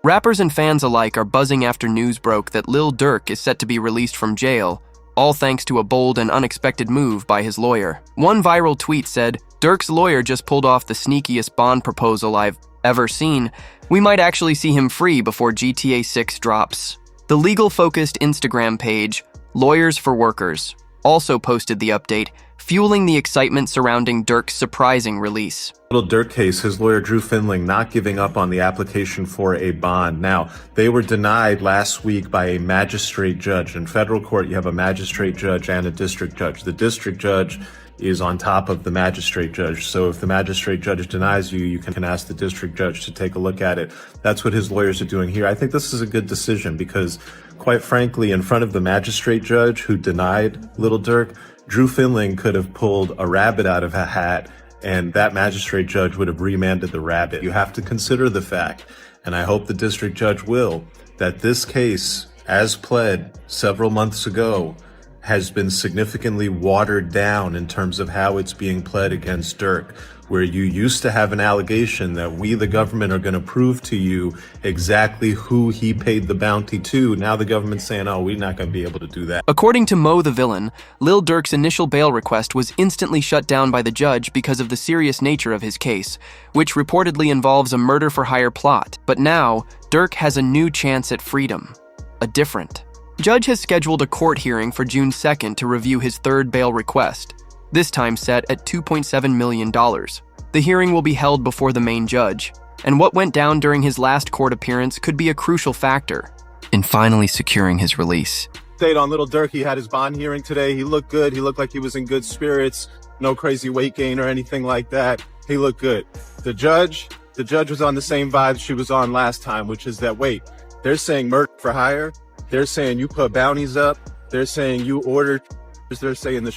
Rappers and fans alike are buzzing after news broke that Lil Durk is set to be released from jail, all thanks to a bold and unexpected move by his lawyer. One viral tweet said, "Durk's lawyer just pulled off the sneakiest bond proposal I've ever seen. We might actually see him free before GTA 6 drops." The legal-focused Instagram page, Lawyers for Workers, also posted the update, fueling the excitement surrounding Durk's surprising release. Lil Durk case, his lawyer Drew Finling not giving up on the application for a bond. Now, they were denied last week by a magistrate judge. In federal court, you have a magistrate judge and a district judge. The district judge is on top of the magistrate judge. So if the magistrate judge denies you, you can ask the district judge to take a look at it. That's what his lawyers are doing here. I think this is a good decision because, quite frankly, in front of the magistrate judge who denied Lil Durk, Drew Finling could have pulled a rabbit out of a hat, and that magistrate judge would have remanded the rabbit. You have to consider the fact, and I hope the district judge will, that this case, as pled several months ago, has been significantly watered down in terms of how it's being pled against Durk, where you used to have an allegation that we, the government, are going to prove to you exactly who he paid the bounty to. Now the government's saying, oh, we're not going to be able to do that. According to Mo the Villain, Lil Durk's initial bail request was instantly shut down by the judge because of the serious nature of his case, which reportedly involves a murder-for-hire plot. But now, Durk has a new chance at freedom. A different. Judge has scheduled a court hearing for June 2nd to review his third bail request, this time set at $2.7 million. The hearing will be held before the main judge, and what went down during his last court appearance could be a crucial factor in finally securing his release. Update on Lil Durk, he had his bond hearing today. He looked good. He looked like he was in good spirits. No crazy weight gain or anything like that. He looked good. The judge was on the same vibe she was on last time, which is that, wait, they're saying murder for hire. They're saying you put bounties up. They're saying you ordered. They're saying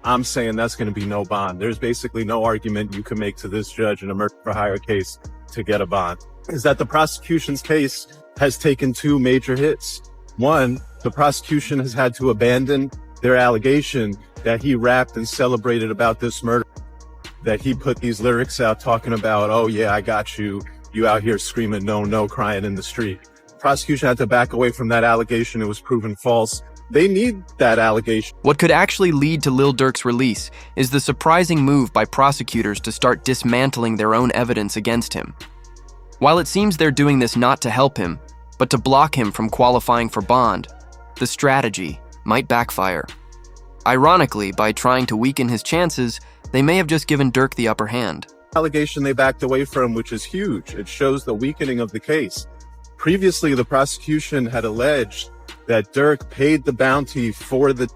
I'm saying that's going to be no bond. There's basically no argument you can make to this judge in a murder for hire case to get a bond. Is that the prosecution's case has taken two major hits. One, the prosecution has had to abandon their allegation that he rapped and celebrated about this murder, that he put these lyrics out talking about, oh yeah, I got you. You out here screaming, no, no, crying in the street. Prosecution had to back away from that allegation. It was proven false. They need that allegation. What could actually lead to Lil Durk's release is the surprising move by prosecutors to start dismantling their own evidence against him. While it seems they're doing this not to help him, but to block him from qualifying for bond, the strategy might backfire. Ironically, by trying to weaken his chances, they may have just given Durk the upper hand. Allegation they backed away from, which is huge. It shows the weakening of the case. Previously, the prosecution had alleged that Durk paid the bounty through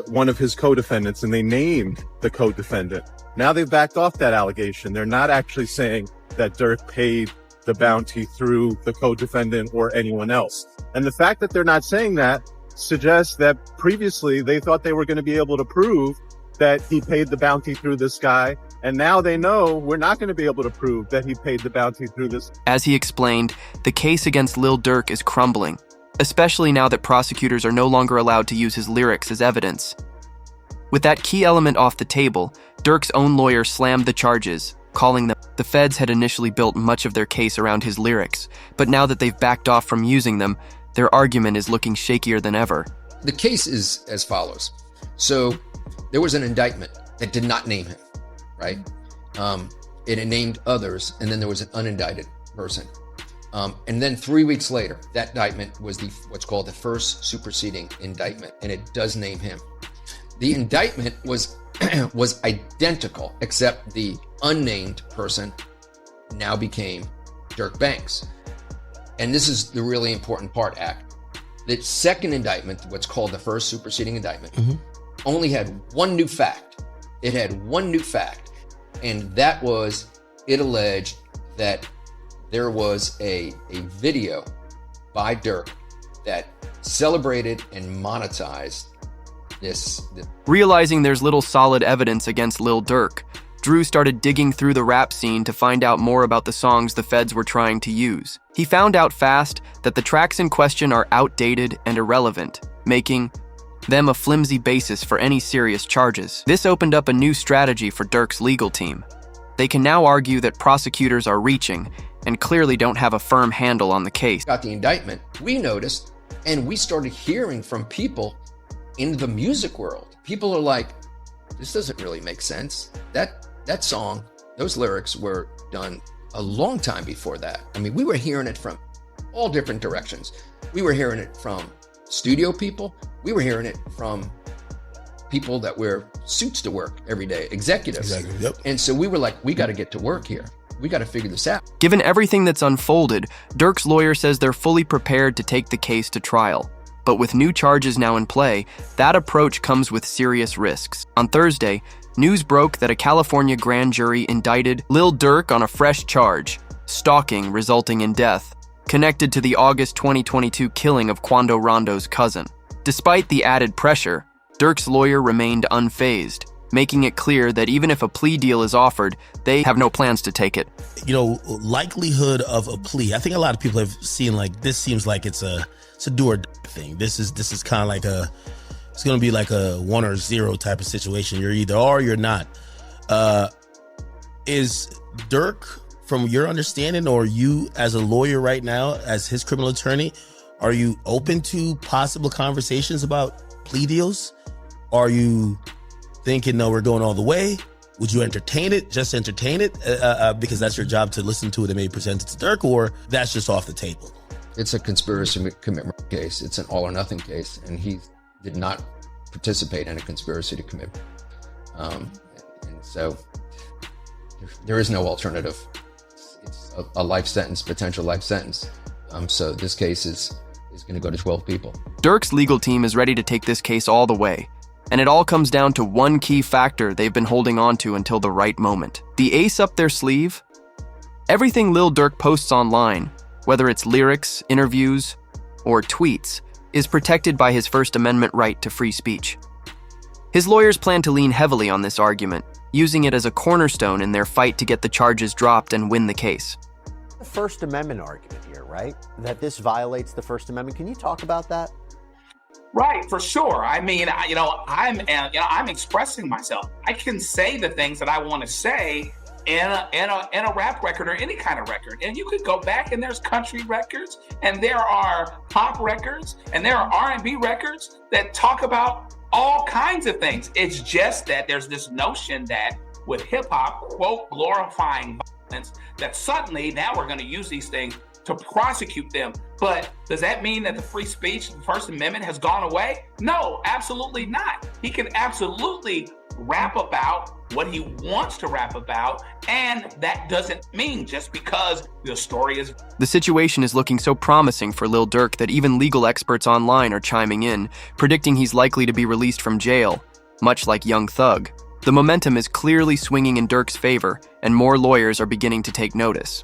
one of his co-defendants, and they named the co-defendant. Now they've backed off that allegation. They're not actually saying that Durk paid the bounty through the co-defendant or anyone else. And the fact that they're not saying that suggests that previously they thought they were going to be able to prove that he paid the bounty through this guy. And now they know we're not going to be able to prove that he paid the bounty through this. As he explained, the case against Lil Durk is crumbling, especially now that prosecutors are no longer allowed to use his lyrics as evidence. With that key element off the table, Durk's own lawyer slammed the charges, calling them. The feds had initially built much of their case around his lyrics, but now that they've backed off from using them, their argument is looking shakier than ever. The case is as follows. So there was an indictment that did not name him, right? It named others, and then there was an unindicted person. And then 3 weeks later, that indictment was what's called the first superseding indictment, and it does name him. The indictment was identical, except the unnamed person now became Durk Banks. And this is the really important part, Act. The second indictment, what's called the first superseding indictment, only had one new fact. It had one new fact, and that was it alleged that there was a video by Durk that celebrated and monetized this. Realizing there's little solid evidence against Lil Durk, Drew started digging through the rap scene to find out more about the songs the feds were trying to use. He found out fast that the tracks in question are outdated and irrelevant, making them a flimsy basis for any serious charges. This opened up a new strategy for Durk's legal team. They can now argue that prosecutors are reaching, and clearly don't have a firm handle on the case. Got the indictment, we noticed, and we started hearing from people in the music world. People are like, this doesn't really make sense. That song, those lyrics were done a long time before that. I mean, we were hearing it from all different directions. We were hearing it from studio people. We were hearing it from people that wear suits to work every day, executives. Exactly. Yep. And so we were like, we got to get to work here. We got to figure this out. Given everything that's unfolded, Durk's lawyer says they're fully prepared to take the case to trial. But with new charges now in play, that approach comes with serious risks. On Thursday, news broke that a California grand jury indicted Lil Durk on a fresh charge, stalking resulting in death, connected to the August 2022 killing of Quando Rondo's cousin. Despite the added pressure, Durk's lawyer remained unfazed, making it clear that even if a plea deal is offered, they have no plans to take it. You know, likelihood of a plea. I think a lot of people have seen, like, this seems like it's a do or die thing. This is kind of like it's going to be like a 1 or 0 type of situation. You're either are or you're not. Is Durk, from your understanding, or you as a lawyer right now, as his criminal attorney, are you open to possible conversations about plea deals? Are you thinking, no, we're going all the way? Would you entertain it, just entertain it, because that's your job to listen to it and maybe present it to Durk, or that's just off the table? It's a conspiracy commitment case. It's an all or nothing case, and he did not participate in a conspiracy to commit. And so there is no alternative. It's a life sentence, potential life sentence. So this case is going to go to 12 people. Durk's legal team is ready to take this case all the way. And it all comes down to one key factor they've been holding on to until the right moment. The ace up their sleeve? Everything Lil Durk posts online, whether it's lyrics, interviews, or tweets, is protected by his First Amendment right to free speech. His lawyers plan to lean heavily on this argument, using it as a cornerstone in their fight to get the charges dropped and win the case. The First Amendment argument here, right? That this violates the First Amendment. Can you talk about that? Right, for sure. I mean, I'm expressing myself. I can say the things that I want to say in a rap record or any kind of record. And you could go back and there's country records and there are pop records and there are R&B records that talk about all kinds of things. It's just that there's this notion that with hip hop, quote, glorifying violence, that suddenly now we're going to use these things to prosecute them. But does that mean that the free speech, the First Amendment has gone away? No, absolutely not. He can absolutely rap about what he wants to rap about, and that doesn't mean just because the story is... The situation is looking so promising for Lil Durk that even legal experts online are chiming in, predicting he's likely to be released from jail, much like Young Thug. The momentum is clearly swinging in Durk's favor, and more lawyers are beginning to take notice.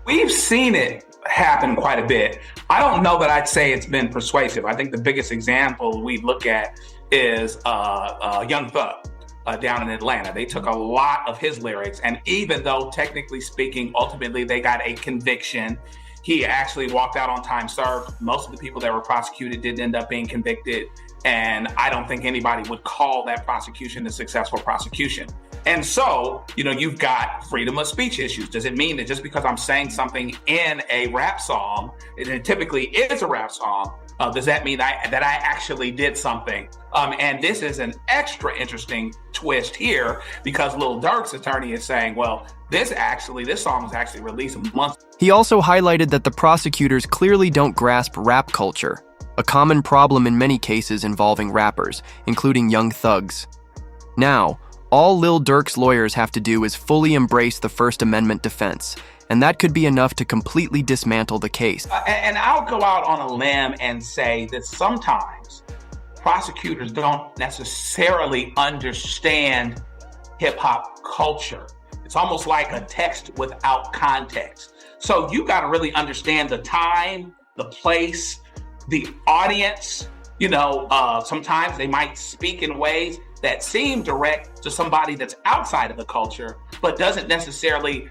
We've seen it happen quite a bit. I don't know that I'd say it's been persuasive. I think the biggest example we look at is Young Thug down in Atlanta. They took a lot of his lyrics, and even though technically speaking, ultimately they got a conviction, he actually walked out on time served. Most of the people that were prosecuted didn't end up being convicted, and I don't think anybody would call that prosecution a successful prosecution. And so, you've got freedom of speech issues. Does it mean that just because I'm saying something in a rap song, and it typically is a rap song, does that mean that I actually did something? And this is an extra interesting twist here because Lil Durk's attorney is saying, well, this song was actually released a month. He also highlighted that the prosecutors clearly don't grasp rap culture, a common problem in many cases involving rappers, including Young Thugs. Now, all Lil Durk's lawyers have to do is fully embrace the First Amendment defense, and that could be enough to completely dismantle the case. And I'll go out on a limb and say that sometimes prosecutors don't necessarily understand hip-hop culture. It's almost like a text without context. So you got to really understand the time, the place, the audience. Sometimes they might speak in ways that seem direct to somebody that's outside of the culture, but doesn't necessarily,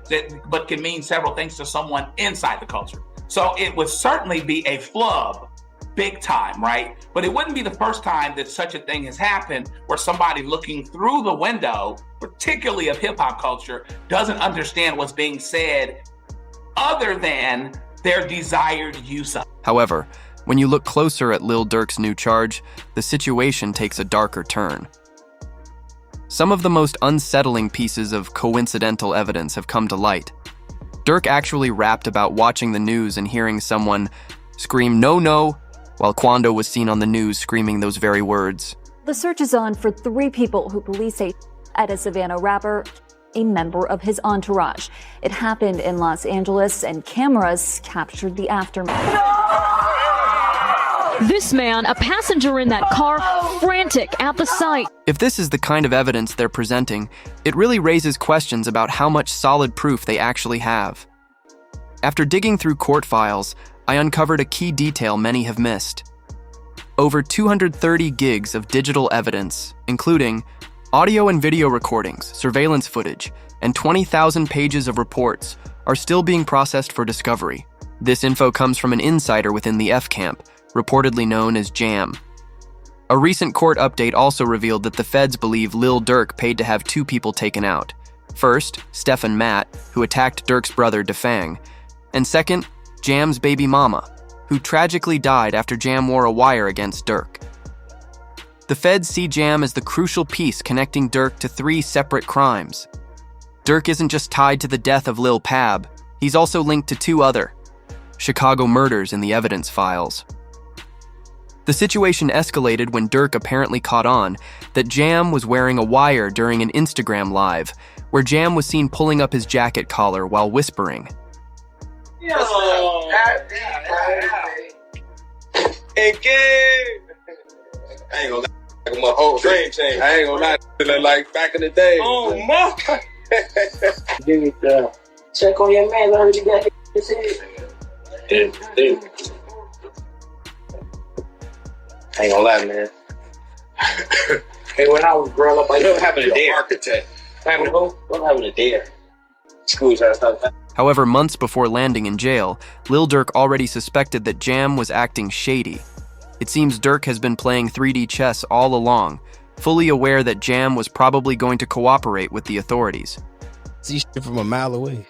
but can mean several things to someone inside the culture. So it would certainly be a flub, big time, right? But it wouldn't be the first time that such a thing has happened where somebody looking through the window, particularly of hip hop culture, doesn't understand what's being said other than their desired use of. However, when you look closer at Lil Durk's new charge, the situation takes a darker turn. Some of the most unsettling pieces of coincidental evidence have come to light. Durk actually rapped about watching the news and hearing someone scream "no, no," while Quando was seen on the news screaming those very words. The search is on for 3 people who police say at a Savannah rapper, a member of his entourage. It happened in Los Angeles and cameras captured the aftermath. This man, a passenger in that car, frantic at the sight. If this is the kind of evidence they're presenting, it really raises questions about how much solid proof they actually have. After digging through court files, I uncovered a key detail many have missed. Over 230 gigs of digital evidence, including audio and video recordings, surveillance footage, and 20,000 pages of reports, are still being processed for discovery. This info comes from an insider within the F camp, reportedly known as Jam. A recent court update also revealed that the feds believe Lil Durk paid to have 2 people taken out. First, Stephen Matt, who attacked Durk's brother Defang, and second, Jam's baby mama, who tragically died after Jam wore a wire against Durk. The feds see Jam as the crucial piece connecting Durk to 3 separate crimes. Durk isn't just tied to the death of Lil Pab, he's also linked to 2 other Chicago murders in the evidence files. The situation escalated when Durk apparently caught on that Jam was wearing a wire during an Instagram live, where Jam was seen pulling up his jacket collar while whispering. Hey, kid. I ain't gonna lie, my whole dream changed. I ain't gonna lie, feeling like back in the day. Oh, my. Give me the check on your man. I heard you got his head. I ain't gonna lie, man. Hey, when I was growing up, I don't have a dare. Architect. Don't have a dare. School's trying to stop that. However, months before landing in jail, Lil Durk already suspected that Jam was acting shady. It seems Durk has been playing 3D chess all along, fully aware that Jam was probably going to cooperate with the authorities. See shit from a mile away.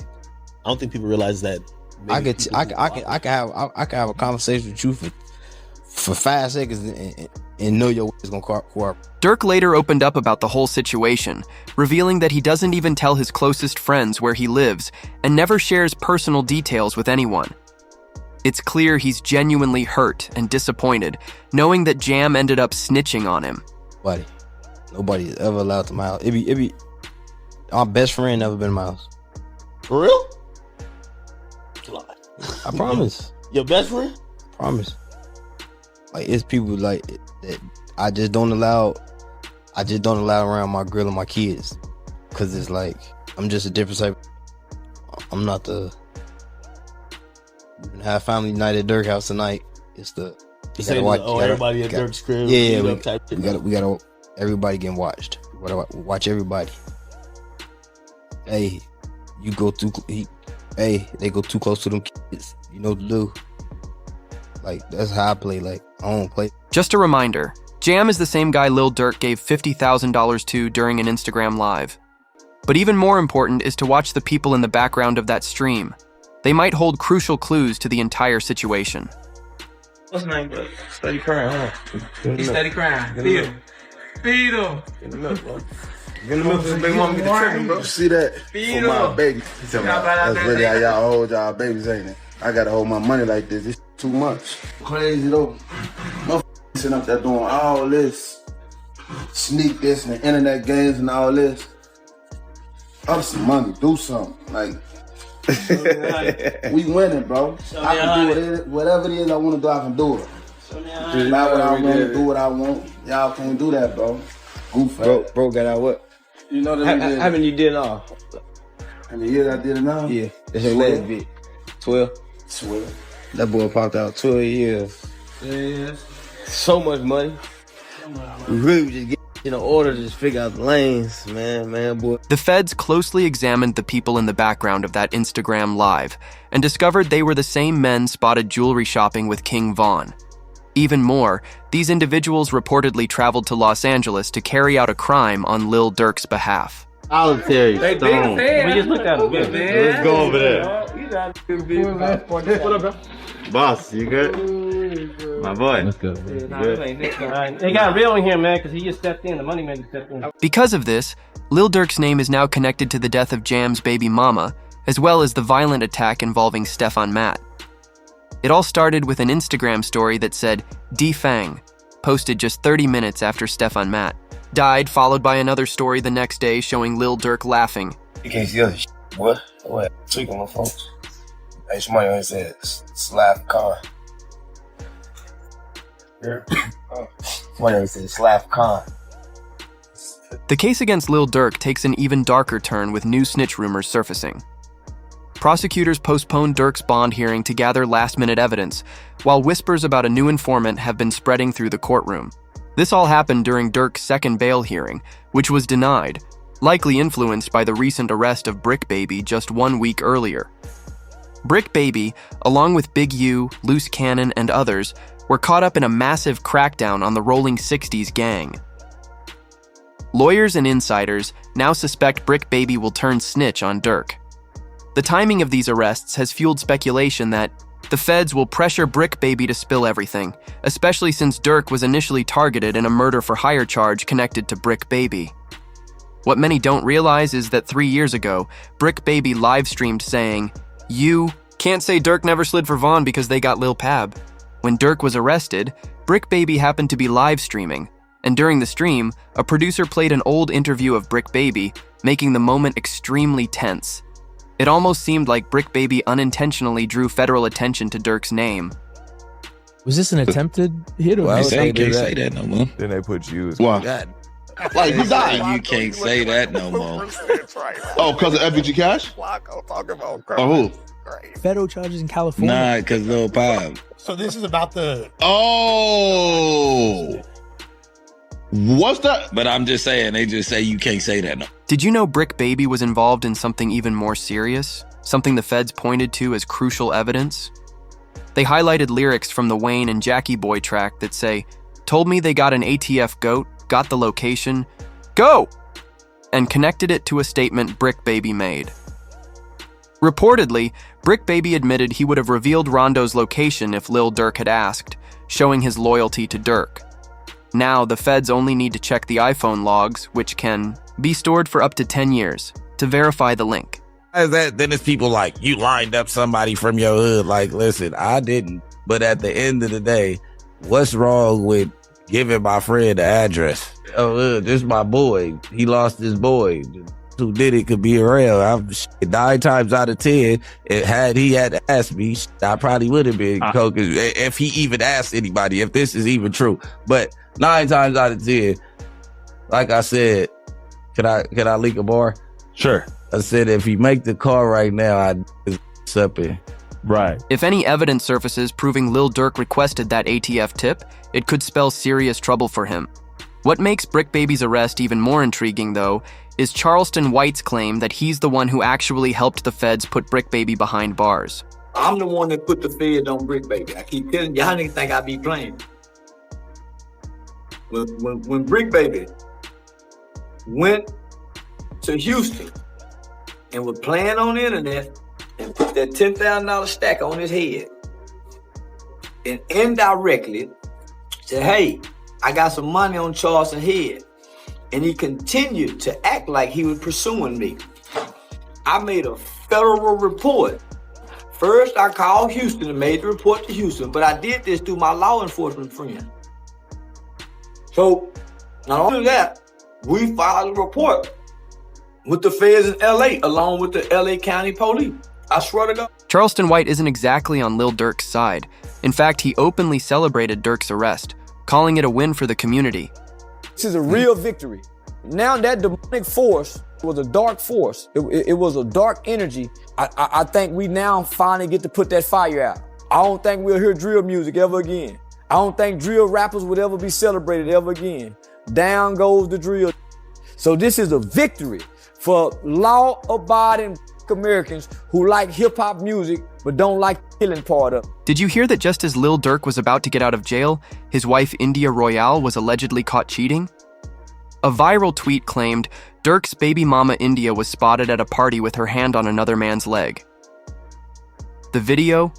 I don't think people realize that. I can have a conversation with you for 5 seconds and know your is gonna cooperate. Durk later opened up about the whole situation, revealing that he doesn't even tell his closest friends where he lives and never shares personal details with anyone. It's clear he's genuinely hurt and disappointed, knowing that Jam ended up snitching on him. Nobody is ever allowed to my house. It be our best friend never been in my house. For real? I promise. Your best friend? Promise. Like, it's people like that I just don't allow around my girl and my kids, cause it's like I'm just a different type. I'm not the. We're gonna have family night at Durk house tonight. It's the you gotta watch. Everybody at Durk's crib. Yeah, we gotta everybody getting watched. We gotta watch everybody. Hey, they go too close to them kids. You know what to do. Like, that's how I play. Like, I don't play. Just a reminder, Jam is the same guy Lil Durk gave $50,000 to during an Instagram live. But even more important is to watch the people in the background of that stream. They might hold crucial clues to the entire situation. What's his name, bro? Steady crying, huh? He's steady crying. Feed him. Feed him. Get in the milk, bro. Get in the milk so big mama get the tripping, bro. You see that? Feed for my him. baby. That's really how y'all hold y'all babies, ain't it? I gotta hold my money like this. It's too much. Crazy though. Motherfuckers sitting up there doing all this. Sneak this and the internet games and all this. Up some money. Do something. Like, we winning, bro. I can do whatever it is I want to do, I can do it. Just not what I want to do what I want. Y'all can't do that, bro. Goof. Bro got out what? You know that how many you did now? How many years I did it now? Yeah. That's your last bit. 12? 12. That boy popped out 12 years. Yeah. So much money. We really was just getting in order to just figure out the lanes, man, boy. The feds closely examined the people in the background of that Instagram live and discovered they were the same men spotted jewelry shopping with King Von. Even more, these individuals reportedly traveled to Los Angeles to carry out a crime on Lil Durk's behalf. Solitary They stone. big fan. We just looked at him. Let's go over there. What up, bro? Boss, you good? My boy. Let's go. They got real in here, man, because he just stepped in. The money man just stepped in. Because of this, Lil Durk's name is now connected to the death of Jam's baby mama, as well as the violent attack involving Stefan Matt. It all started with an Instagram story that said, "Defang," posted just 30 minutes after Stefan Matt died, followed by another story the next day showing Lil Durk laughing. You can't see other shit. What? Tweaking my folks. Hey, somebody always said, slap car. Somebody always said, slap car. The case against Lil Durk takes an even darker turn with new snitch rumors surfacing. Prosecutors postponed Durk's bond hearing to gather last-minute evidence, while whispers about a new informant have been spreading through the courtroom. This all happened during Durk's second bail hearing, which was denied, likely influenced by the recent arrest of Brick Baby just 1 week earlier. Brick Baby, along with Big U, Loose Cannon, and others, were caught up in a massive crackdown on the Rolling 60s gang. Lawyers and insiders now suspect Brick Baby will turn snitch on Durk. The timing of these arrests has fueled speculation that the feds will pressure Brick Baby to spill everything, especially since Durk was initially targeted in a murder-for-hire charge connected to Brick Baby. What many don't realize is that 3 years ago, Brick Baby live-streamed saying, "You can't say Durk never slid for Vaughn because they got Lil Pab." When Durk was arrested, Brick Baby happened to be live-streaming, and during the stream, a producer played an old interview of Brick Baby, making the moment extremely tense. It almost seemed like Brick Baby unintentionally drew federal attention to Durk's name. Was this an attempted hit? Or You can't say that no more. Then they put you as Why? God. Like, who died? You can't say that no more. Oh, because of FBG Cash? Oh, who? Federal charges in California. Nah, because Lil Pab. So this is about the... Oh! What's that? But I'm just saying, they just say you can't say that no. Did you know Brick Baby was involved in something even more serious? Something the feds pointed to as crucial evidence? They highlighted lyrics from the Wayne and Jackie Boy track that say, "Told me they got an ATF goat, got the location, go!" and connected it to a statement Brick Baby made. Reportedly, Brick Baby admitted he would have revealed Rondo's location if Lil Durk had asked, showing his loyalty to Durk. Now, the feds only need to check the iPhone logs, which can be stored for up to 10 years, to verify the link. Then it's people like, you lined up somebody from your hood. Like, listen, I didn't. But at the end of the day, what's wrong with giving my friend the address? Oh, this is my boy. He lost his boy. Who did it could be around. 9 times out of 10, had he had asked me, I probably would have been coke if he even asked anybody, if this is even true. But 9 times out of 10, like I said, can I leak a bar? Sure. I said if he make the call right now, I'd up it. Right. If any evidence surfaces proving Lil Durk requested that ATF tip, it could spell serious trouble for him. What makes Brick Baby's arrest even more intriguing, though, is Charleston White's claim that he's the one who actually helped the feds put Brick Baby behind bars. I'm the one that put the feds on Brick Baby. I keep telling you, y'all niggas think I be playing. When Brick Baby went to Houston and was playing on the internet and put that $10,000 stack on his head and indirectly said, "Hey, I got some money on Charleston's head," and he continued to act like he was pursuing me, I made a federal report. First, I called Houston and made the report to Houston, but I did this through my law enforcement friend. So, not only that, we filed a report with the feds in LA, along with the LA County Police. I swear to God. Charleston White isn't exactly on Lil Durk's side. In fact, he openly celebrated Durk's arrest, calling it a win for the community. This is a real victory. Now that demonic force was a dark force. It was a dark energy. I think we now finally get to put that fire out. I don't think we'll hear drill music ever again. I don't think drill rappers would ever be celebrated ever again. Down goes the drill. So this is a victory for law-abiding Americans who like hip-hop music but don't like the killing part of it. Did you hear that just as Lil Durk was about to get out of jail, his wife India Royale was allegedly caught cheating? A viral tweet claimed Durk's baby mama India was spotted at a party with her hand on another man's leg. The video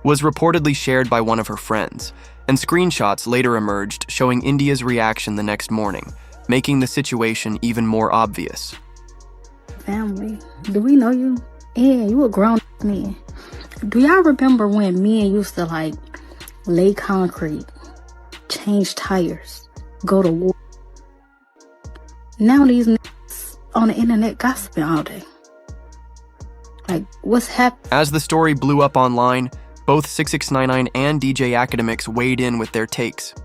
was reportedly shared by one of her friends, and screenshots later emerged showing India's reaction the next morning, making the situation even more obvious. Family, do we know you? Yeah, you a grown man. Do y'all remember when men used to like lay concrete, change tires, go to war? Now these niggas on the internet gossiping all day. Like, what's happening? As the story blew up online, both 6699 and DJ Academics weighed in with their takes.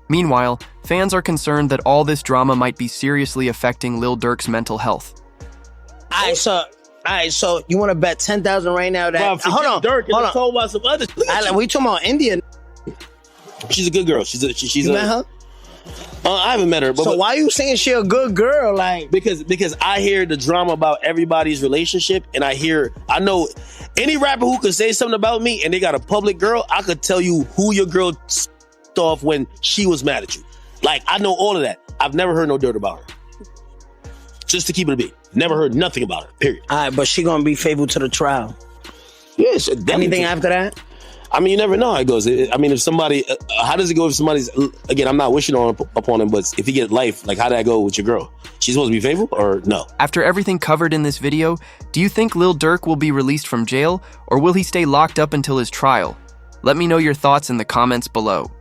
Meanwhile, fans are concerned that all this drama might be seriously affecting Lil Durk's mental health. All right, so you want to bet 10,000 right now that hold on, Durk, hold on. Told about some other we talking about India. She's a good girl. She's you met her? I haven't met her. But why are you saying she a good girl? Like because I hear the drama about everybody's relationship, and I know any rapper who could say something about me and they got a public girl, I could tell you who your girl off when she was mad at you. Like, I know all of that. I've never heard no dirt about her. Just to keep it a beat. Never heard nothing about her, period. All right, but she gonna be faithful to the trial. Yes. Anything after that? I mean, you never know how it goes. I mean, if somebody, how does it go if somebody's, again, I'm not wishing upon him, but if you get life, like, how did that go with your girl? She's supposed to be faithful or no? After everything covered in this video, do you think Lil Durk will be released from jail, or will he stay locked up until his trial? Let me know your thoughts in the comments below.